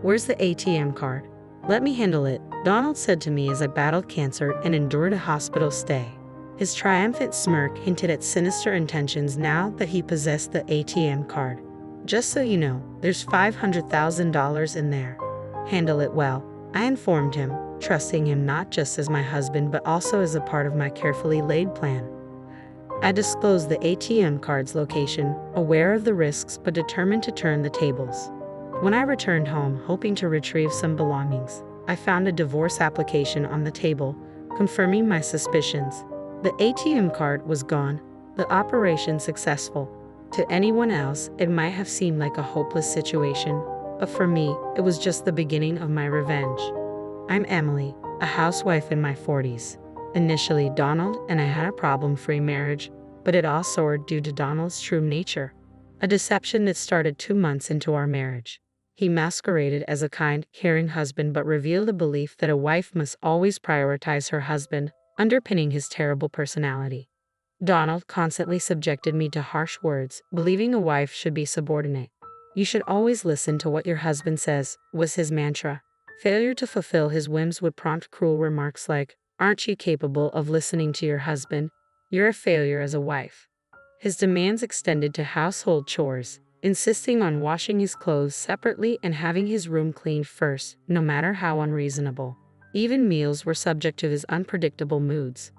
Where's the ATM card? Let me handle it, Donald said to me as I battled cancer and endured a hospital stay. His triumphant smirk hinted at sinister intentions now that he possessed the ATM card. Just so you know, there's $500,000 in there. Handle it well, I informed him, trusting him not just as my husband but also as a part of my carefully laid plan. I disclosed the ATM card's location, aware of the risks but determined to turn the tables. When I returned home hoping to retrieve some belongings, I found a divorce application on the table, confirming my suspicions. The ATM card was gone, the operation successful. To anyone else, it might have seemed like a hopeless situation, but for me, it was just the beginning of my revenge. I'm Emily, a housewife in my 40s. Initially, Donald and I had a problem-free marriage, but it all soared due to Donald's true nature. A deception that started 2 months into our marriage. He masqueraded as a kind, caring husband but revealed a belief that a wife must always prioritize her husband, underpinning his terrible personality. Donald constantly subjected me to harsh words, believing a wife should be subordinate. You should always listen to what your husband says, was his mantra. Failure to fulfill his whims would prompt cruel remarks like, "Aren't you capable of listening to your husband? You're a failure as a wife." His demands extended to household chores, insisting on washing his clothes separately and having his room cleaned first, no matter how unreasonable. Even meals were subject to his unpredictable moods.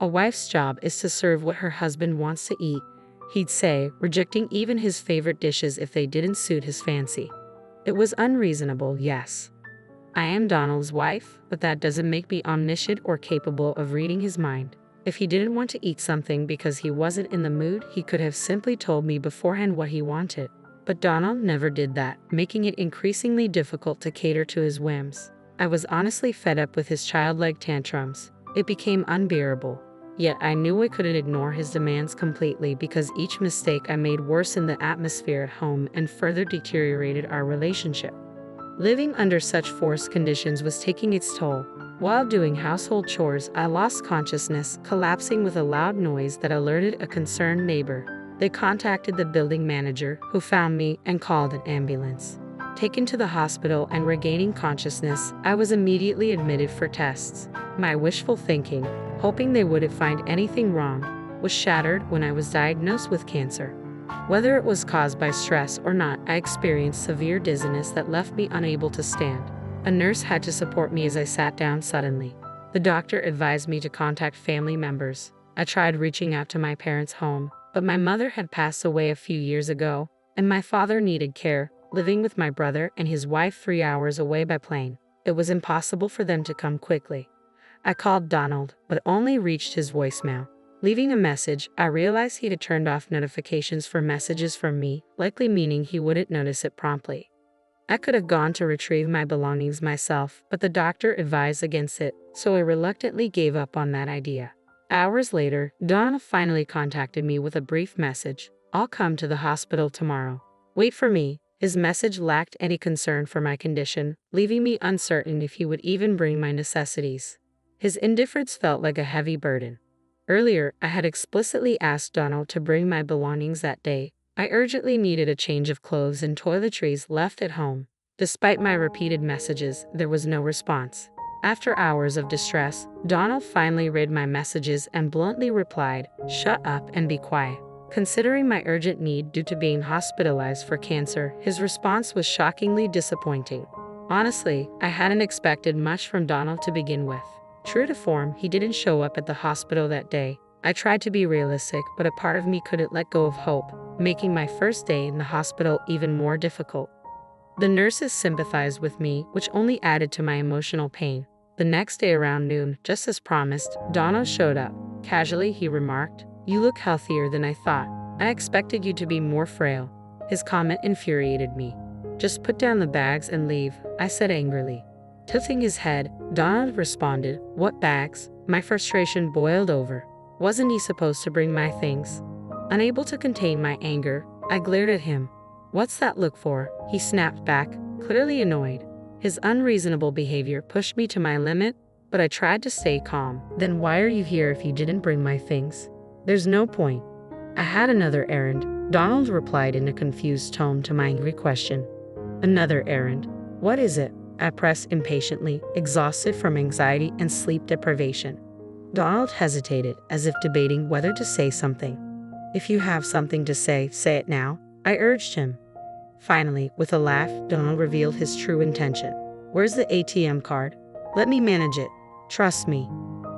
A wife's job is to serve what her husband wants to eat, he'd say, rejecting even his favorite dishes if they didn't suit his fancy. It was unreasonable, yes. I am Donald's wife, but that doesn't make me omniscient or capable of reading his mind. If he didn't want to eat something because he wasn't in the mood, he could have simply told me beforehand what he wanted. But Donald never did that, making it increasingly difficult to cater to his whims. I was honestly fed up with his childlike tantrums. It became unbearable. Yet I knew I couldn't ignore his demands completely because each mistake I made worsened the atmosphere at home and further deteriorated our relationship. Living under such forced conditions was taking its toll. While doing household chores, I lost consciousness, collapsing with a loud noise that alerted a concerned neighbor. They contacted the building manager, who found me and called an ambulance. Taken to the hospital and regaining consciousness, I was immediately admitted for tests. My wishful thinking, hoping they wouldn't find anything wrong, was shattered when I was diagnosed with cancer. Whether it was caused by stress or not, I experienced severe dizziness that left me unable to stand. A nurse had to support me as I sat down suddenly. The doctor advised me to contact family members. I tried reaching out to my parents' home, but my mother had passed away a few years ago, and my father needed care, living with my brother and his wife 3 hours away by plane. It was impossible for them to come quickly. I called Donald, but only reached his voicemail. Leaving a message, I realized he had turned off notifications for messages from me, likely meaning he wouldn't notice it promptly. I could have gone to retrieve my belongings myself, but the doctor advised against it, so I reluctantly gave up on that idea. Hours later, Donald finally contacted me with a brief message. "I'll come to the hospital tomorrow. Wait for me." His message lacked any concern for my condition, leaving me uncertain if he would even bring my necessities. His indifference felt like a heavy burden. Earlier, I had explicitly asked Donald to bring my belongings that day. I urgently needed a change of clothes and toiletries left at home. Despite my repeated messages, there was no response. After hours of distress, Donald finally read my messages and bluntly replied, "Shut up and be quiet." Considering my urgent need due to being hospitalized for cancer, his response was shockingly disappointing. Honestly, I hadn't expected much from Donald to begin with. True to form, he didn't show up at the hospital that day. I tried to be realistic, but a part of me couldn't let go of hope, making my first day in the hospital even more difficult. The nurses sympathized with me, which only added to my emotional pain. The next day around noon, just as promised, Donald showed up. Casually, he remarked, "You look healthier than I thought. I expected you to be more frail." His comment infuriated me. "Just put down the bags and leave," I said angrily. Tilting his head, Donald responded, "What bags?" My frustration boiled over. Wasn't he supposed to bring my things? Unable to contain my anger, I glared at him. "What's that look for?" he snapped back, clearly annoyed. His unreasonable behavior pushed me to my limit, but I tried to stay calm. "Then why are you here if you didn't bring my things?" "There's no point." "I had another errand," Donald replied in a confused tone to my angry question. "Another errand? What is it? I pressed impatiently, exhausted from anxiety and sleep deprivation. Donald hesitated, as if debating whether to say something. If you have something to say it now, I urged him. Finally, with a laugh, Donald revealed his true intention. Where's the ATM card? Let me manage it. Trust me.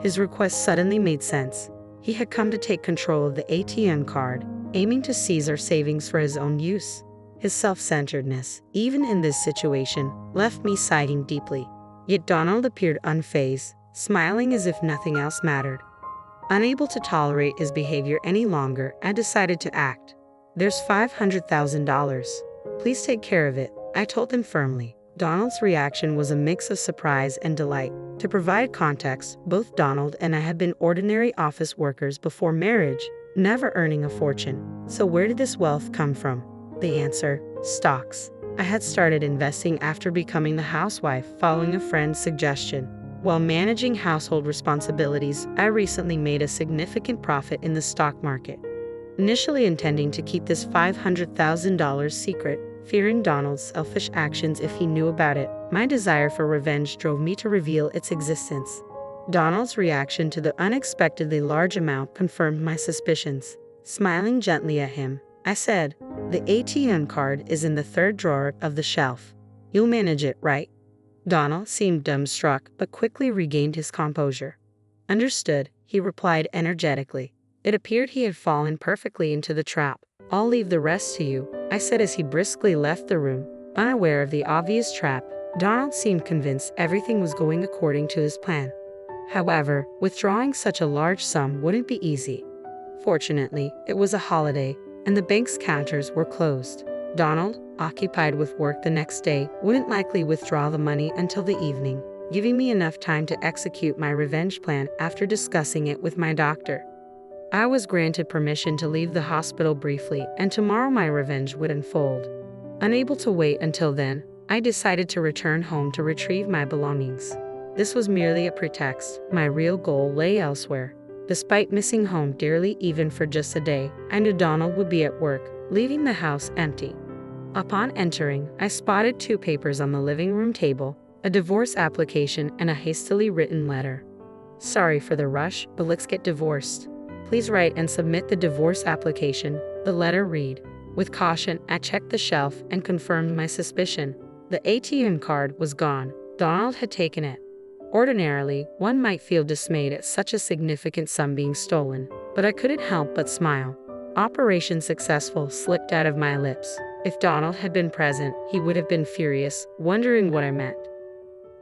His request suddenly made sense. He had come to take control of the ATM card, aiming to seize our savings for his own use. His self-centeredness, even in this situation, left me sighing deeply. Yet Donald appeared unfazed, smiling as if nothing else mattered. Unable to tolerate his behavior any longer, I decided to act. There's $500,000. Please take care of it, I told him firmly. Donald's reaction was a mix of surprise and delight. To provide context, both Donald and I had been ordinary office workers before marriage, never earning a fortune. So where did this wealth come from? The answer: stocks. I had started investing after becoming the housewife following a friend's suggestion. While managing household responsibilities, I recently made a significant profit in the stock market. Initially intending to keep this $500,000 secret, fearing Donald's selfish actions if he knew about it, my desire for revenge drove me to reveal its existence. Donald's reaction to the unexpectedly large amount confirmed my suspicions. Smiling gently at him, I said, "The ATM card is in the third drawer of the shelf. You'll manage it, right?" Donald seemed dumbstruck but quickly regained his composure. "Understood," he replied energetically. It appeared he had fallen perfectly into the trap. "I'll leave the rest to you," I said as he briskly left the room. Unaware of the obvious trap, Donald seemed convinced everything was going according to his plan. However, withdrawing such a large sum wouldn't be easy. Fortunately, it was a holiday, and the bank's counters were closed. Donald, occupied with work the next day, wouldn't likely withdraw the money until the evening, giving me enough time to execute my revenge plan after discussing it with my doctor. I was granted permission to leave the hospital briefly, and tomorrow my revenge would unfold. Unable to wait until then, I decided to return home to retrieve my belongings. This was merely a pretext. My real goal lay elsewhere. Despite missing home dearly even for just a day, I knew Donald would be at work, leaving the house empty. Upon entering, I spotted two papers on the living room table, a divorce application and a hastily written letter. "Sorry for the rush, but let's get divorced. Please write and submit the divorce application," the letter read. With caution, I checked the shelf and confirmed my suspicion. The ATM card was gone. Donald had taken it. Ordinarily, one might feel dismayed at such a significant sum being stolen, but I couldn't help but smile. "Operation successful" slipped out of my lips. If Donald had been present, he would have been furious, wondering what I meant.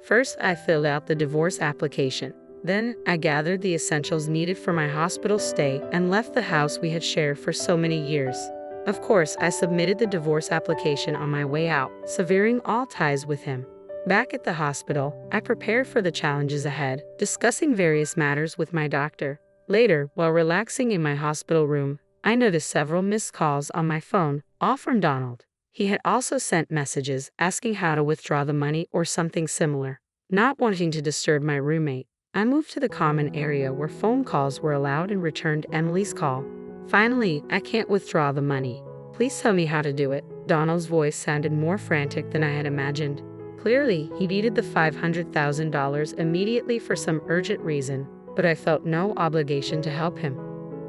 First, I filled out the divorce application. Then, I gathered the essentials needed for my hospital stay and left the house we had shared for so many years. Of course, I submitted the divorce application on my way out, severing all ties with him. Back at the hospital, I prepared for the challenges ahead, discussing various matters with my doctor. Later, while relaxing in my hospital room, I noticed several missed calls on my phone, all from Donald. He had also sent messages asking how to withdraw the money or something similar. Not wanting to disturb my roommate, I moved to the common area where phone calls were allowed and returned Emily's call. "Finally, I can't withdraw the money. Please tell me how to do it." Donald's voice sounded more frantic than I had imagined. Clearly, he needed the $500,000 immediately for some urgent reason, but I felt no obligation to help him.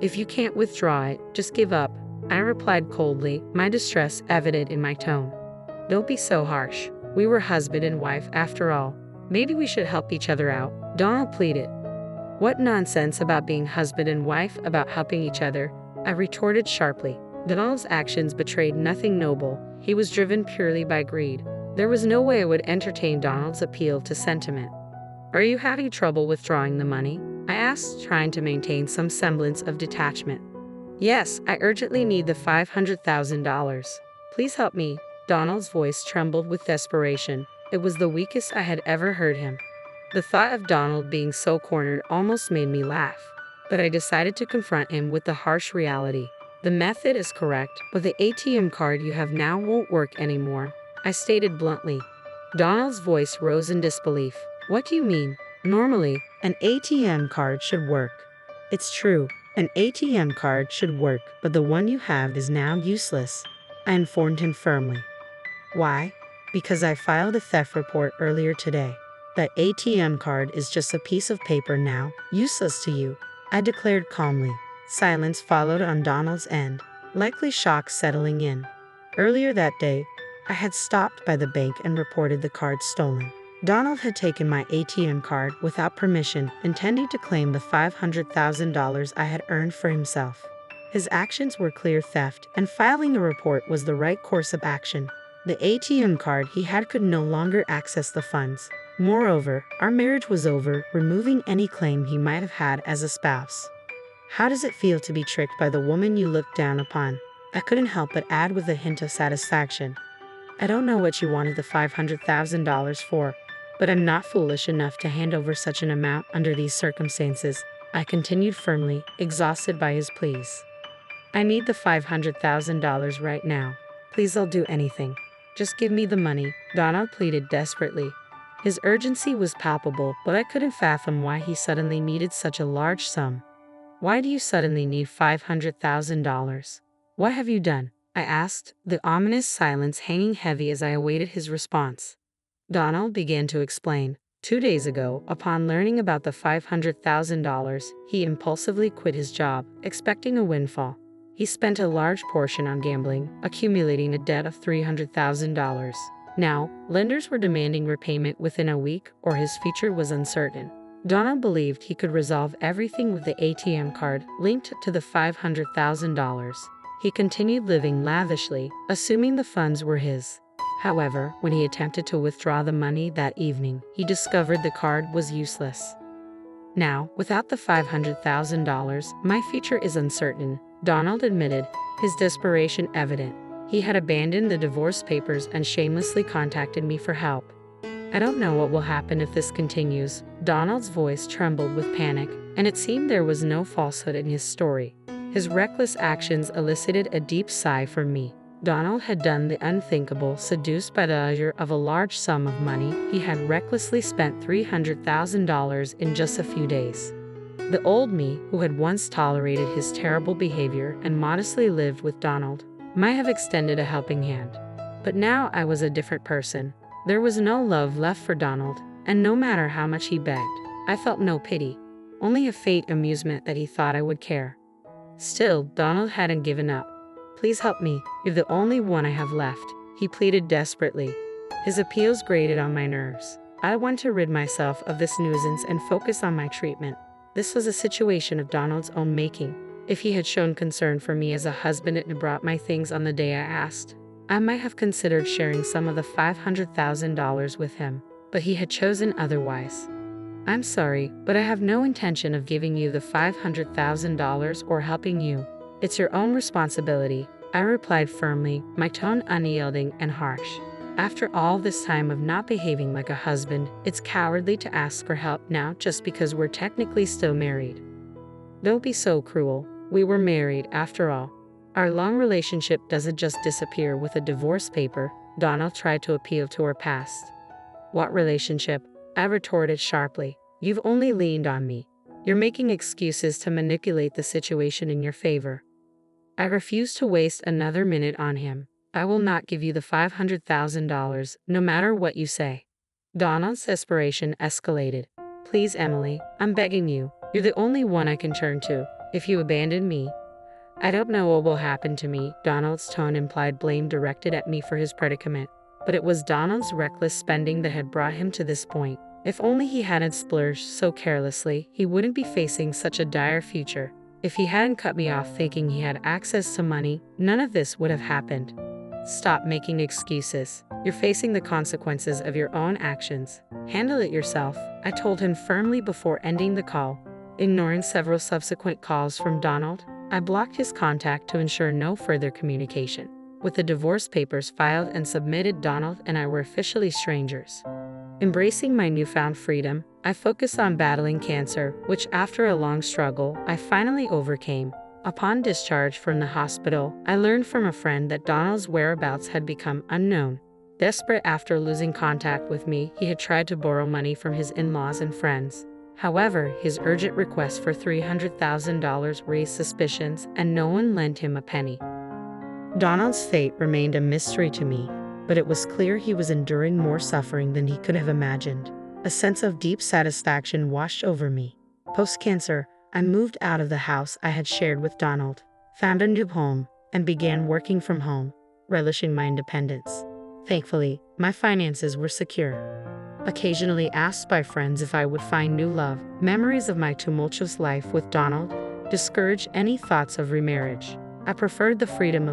"If you can't withdraw it, just give up," I replied coldly, my distress evident in my tone. "Don't be so harsh. We were husband and wife after all. Maybe we should help each other out," Donald pleaded. "What nonsense about being husband and wife about helping each other," I retorted sharply. Donald's actions betrayed nothing noble. He was driven purely by greed. There was no way I would entertain Donald's appeal to sentiment. "Are you having trouble withdrawing the money?" I asked, trying to maintain some semblance of detachment. "Yes, I urgently need the $500,000. Please help me." Donald's voice trembled with desperation. It was the weakest I had ever heard him. The thought of Donald being so cornered almost made me laugh, but I decided to confront him with the harsh reality. "The method is correct, but the ATM card you have now won't work anymore," I stated bluntly. Donald's voice rose in disbelief. "What do you mean? Normally, an ATM card should work." "It's true, an ATM card should work, but the one you have is now useless," I informed him firmly. "Why?" Because I filed a theft report earlier today. That ATM card is just a piece of paper now, useless to you, I declared calmly. Silence followed on Donald's end, likely shock settling in. Earlier that day, I had stopped by the bank and reported the card stolen. Donald had taken my ATM card without permission, intending to claim the $500,000 I had earned for himself. His actions were clear theft, and filing a report was the right course of action. The ATM card he had could no longer access the funds. Moreover, our marriage was over, removing any claim he might have had as a spouse. How does it feel to be tricked by the woman you looked down upon? I couldn't help but add with a hint of satisfaction. I don't know what you wanted the $500,000 for, but I'm not foolish enough to hand over such an amount under these circumstances, I continued firmly, exhausted by his pleas. I need the $500,000 right now. Please, I'll do anything. Just give me the money, Donald pleaded desperately. His urgency was palpable, but I couldn't fathom why he suddenly needed such a large sum. Why do you suddenly need $500,000? What have you done? I asked, the ominous silence hanging heavy as I awaited his response. Donald began to explain. 2 days ago, upon learning about the $500,000, he impulsively quit his job, expecting a windfall. He spent a large portion on gambling, accumulating a debt of $300,000. Now, lenders were demanding repayment within a week, or his future was uncertain. Donald believed he could resolve everything with the ATM card linked to the $500,000. He continued living lavishly, assuming the funds were his. However, when he attempted to withdraw the money that evening, he discovered the card was useless. Now, without the $500,000, my future is uncertain, Donald admitted, his desperation evident. He had abandoned the divorce papers and shamelessly contacted me for help. I don't know what will happen if this continues. Donald's voice trembled with panic, and it seemed there was no falsehood in his story. His reckless actions elicited a deep sigh from me. Donald had done the unthinkable. Seduced by the allure of a large sum of money, he had recklessly spent $300,000 in just a few days. The old me, who had once tolerated his terrible behavior and modestly lived with Donald, might have extended a helping hand. But now I was a different person. There was no love left for Donald, and no matter how much he begged, I felt no pity, only a faint amusement that he thought I would care. Still, Donald hadn't given up. Please help me, you're the only one I have left, he pleaded desperately. His appeals grated on my nerves. I want to rid myself of this nuisance and focus on my treatment. This was a situation of Donald's own making. If he had shown concern for me as a husband and brought my things on the day I asked, I might have considered sharing some of the $500,000 with him, but he had chosen otherwise. I'm sorry, but I have no intention of giving you the $500,000 or helping you. It's your own responsibility, I replied firmly, my tone unyielding and harsh. After all this time of not behaving like a husband, it's cowardly to ask for help now just because we're technically still married. Don't be so cruel. We were married, after all. Our long relationship doesn't just disappear with a divorce paper. Donald tried to appeal to her past. What relationship? I retorted sharply. You've only leaned on me. You're making excuses to manipulate the situation in your favor. I refuse to waste another minute on him. I will not give you the $500,000, no matter what you say. Donald's desperation escalated. Please, Emily, I'm begging you. You're the only one I can turn to. If you abandon me, I don't know what will happen to me. Donald's tone implied blame directed at me for his predicament. But it was Donald's reckless spending that had brought him to this point. If only he hadn't splurged so carelessly, he wouldn't be facing such a dire future. If he hadn't cut me off thinking he had access to money, none of this would have happened. Stop making excuses. You're facing the consequences of your own actions. Handle it yourself, I told him firmly before ending the call. Ignoring several subsequent calls from Donald, I blocked his contact to ensure no further communication. With the divorce papers filed and submitted, Donald and I were officially strangers. Embracing my newfound freedom, I focused on battling cancer, which after a long struggle, I finally overcame. Upon discharge from the hospital, I learned from a friend that Donald's whereabouts had become unknown. Desperate after losing contact with me, he had tried to borrow money from his in-laws and friends. However, his urgent request for $300,000 raised suspicions, and no one lent him a penny. Donald's fate remained a mystery to me, but it was clear he was enduring more suffering than he could have imagined. A sense of deep satisfaction washed over me. Post-cancer, I moved out of the house I had shared with Donald, found a new home, and began working from home, relishing my independence. Thankfully, my finances were secure. Occasionally asked by friends if I would find new love, memories of my tumultuous life with Donald discouraged any thoughts of remarriage. I preferred the freedom of